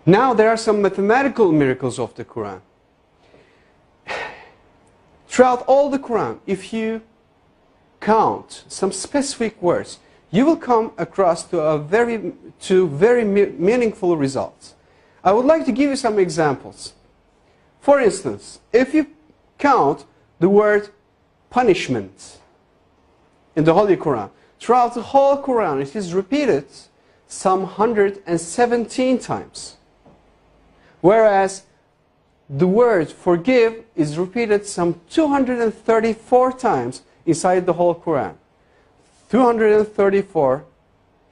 Now there are some mathematical miracles of the Quran. Throughout all the Quran, if you count some specific words, you will come across to very meaningful results. I would like to give you some examples. For instance, if you count the word punishment in the Holy Quran, throughout the whole Quran it is repeated some 117 times. Whereas the word forgive is repeated some 234 times inside the whole Quran. 234,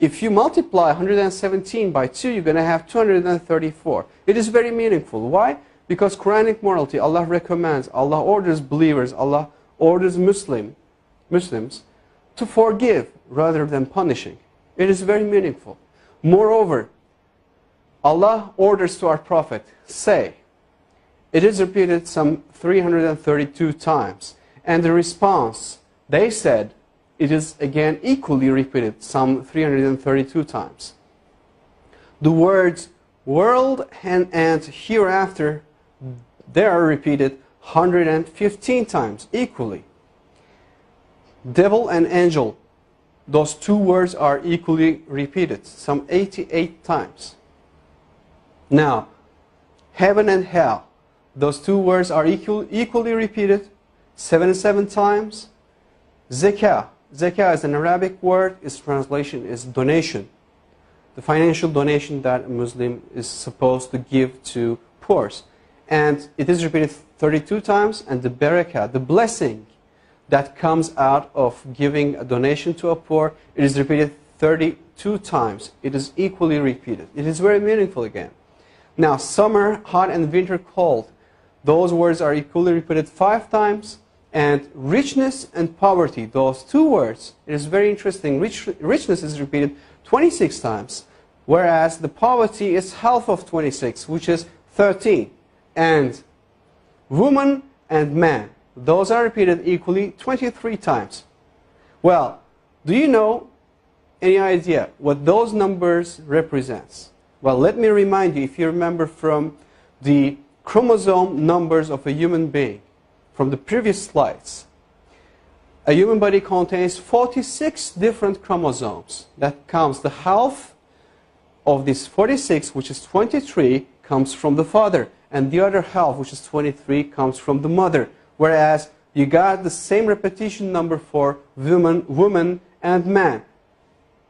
if you multiply 117 by 2, you're going to have 234. It is very meaningful. Why? Because Quranic morality, Allah recommends, Allah orders believers, Allah orders Muslims to forgive rather than punishing. It is very meaningful. Moreover, Allah orders to our Prophet, say. It is repeated some 332 times. And the response, they said, it is again equally repeated some 332 times. The words world and hereafter, they are repeated 115 times equally. Devil and angel, those two words are equally repeated some 88 times. Now, heaven and hell, those two words are equally repeated 77 times. Zakah. Zakah is an Arabic word. Its translation is donation. The financial donation that a Muslim is supposed to give to poor. And it is repeated 32 times. And the barakah, the blessing that comes out of giving a donation to a poor, it is repeated 32 times. It is equally repeated. It is very meaningful again. Now, summer, hot, and winter, cold. Those words are equally repeated 5 times. And richness and poverty, those two words, it is very interesting. Richness is repeated 26 times, whereas the poverty is half of 26, which is 13. And woman and man, those are repeated equally 23 times. Well, do you know any idea what those numbers represent? Well, let me remind you, if you remember from the chromosome numbers of a human being, from the previous slides, a human body contains 46 different chromosomes. That comes, the half of this 46, which is 23, comes from the father, and the other half, which is 23, comes from the mother. Whereas you got the same repetition number for woman and man,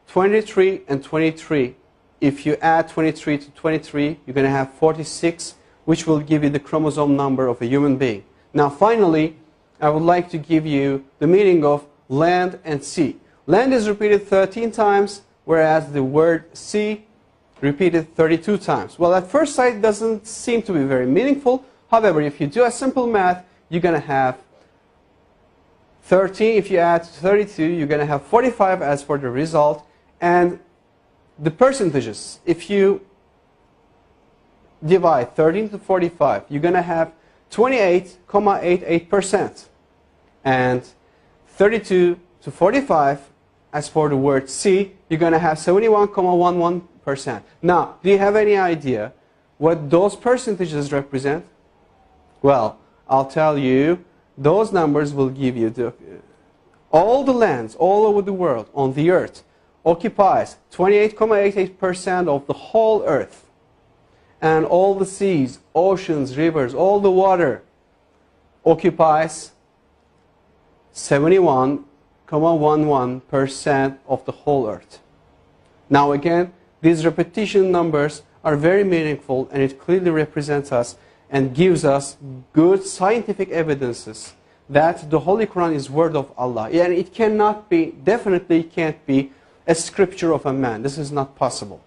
23 and 23. If you add 23 to 23, you're going to have 46, which will give you the chromosome number of a human being. Now finally, I would like to give you the meaning of land and sea. Land is repeated 13 times, whereas the word sea repeated 32 times. Well, at first sight, it doesn't seem to be very meaningful. However, if you do a simple math, you're going to have 13. If you add 32, you're going to have 45 as for the result. And the percentages, if you divide 13 to 45, you're going to have 28.88%. And 32 to 45, as for the word sea, you're going to have 71.11%. Now, do you have any idea what those percentages represent? Well, I'll tell you, those numbers will give you all the lands all over the world on the earth occupies 28.88% of the whole earth. And all the seas, oceans, rivers, all the water occupies 71.11% of the whole earth. Now again, these repetition numbers are very meaningful, and it clearly represents us and gives us good scientific evidences that the Holy Quran is word of Allah. And it cannot be, definitely can't be, a scripture of a man. This is not possible.